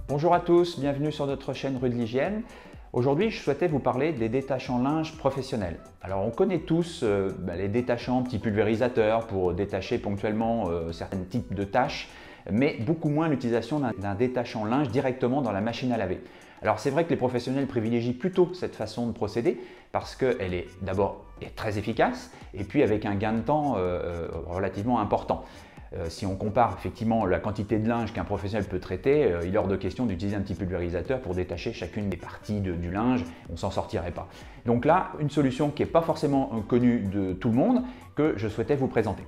Bonjour à tous, bienvenue sur notre chaîne Rue de l'Hygiène. Aujourd'hui, je souhaitais vous parler des détachants linge professionnels. Alors, on connaît tous les détachants petits pulvérisateurs pour détacher ponctuellement certains types de tâches, mais beaucoup moins l'utilisation d'un détachant linge directement dans la machine à laver. Alors, c'est vrai que les professionnels privilégient plutôt cette façon de procéder parce qu'elle est d'abord très efficace et puis avec un gain de temps relativement important. Si on compare effectivement la quantité de linge qu'un professionnel peut traiter, il est hors de question d'utiliser un petit pulvérisateur pour détacher chacune des parties du linge, on ne s'en sortirait pas. Donc là, une solution qui n'est pas forcément connue de tout le monde, que je souhaitais vous présenter.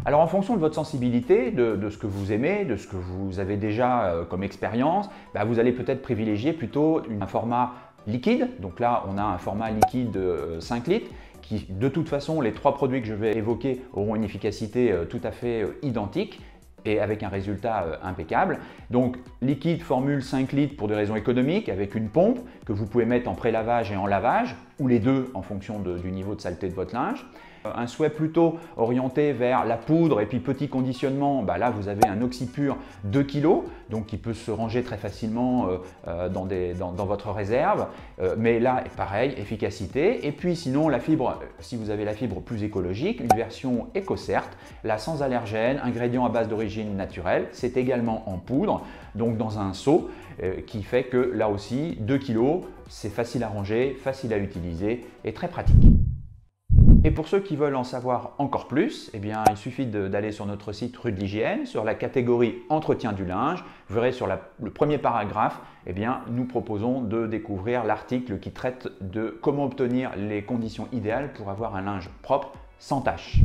Alors en fonction de votre sensibilité, de ce que vous aimez, de ce que vous avez déjà comme expérience, vous allez peut-être privilégier plutôt un format liquide. Donc là, on a un format liquide 5 litres qui, de toute façon, les trois produits que je vais évoquer auront une efficacité tout à fait identique et avec un résultat impeccable. Donc liquide formule 5 litres pour des raisons économiques avec une pompe que vous pouvez mettre en pré-lavage et en lavage ou les deux en fonction du niveau de saleté de votre linge. Un souhait plutôt orienté vers la poudre et puis petit conditionnement, là vous avez un Oxypure 2 kg, donc qui peut se ranger très facilement dans votre réserve. Mais là, pareil, efficacité. Et puis sinon, la fibre, si vous avez la fibre plus écologique, une version EcoCert, là sans allergène, ingrédient à base d'origine naturelle, c'est également en poudre, donc dans un seau, qui fait que là aussi, 2 kg, c'est facile à ranger, facile à utiliser et très pratique. Et pour ceux qui veulent en savoir encore plus, il suffit d'aller sur notre site Rue de l'Hygiène, sur la catégorie Entretien du linge. Vous verrez sur le premier paragraphe, nous proposons de découvrir l'article qui traite de comment obtenir les conditions idéales pour avoir un linge propre sans tache.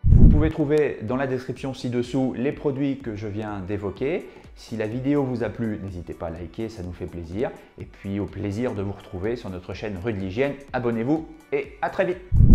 Vous pouvez trouver dans la description ci-dessous les produits que je viens d'évoquer. Si la vidéo vous a plu, n'hésitez pas à liker, ça nous fait plaisir. Et puis au plaisir de vous retrouver sur notre chaîne Rue de l'Hygiène. Abonnez-vous et à très vite!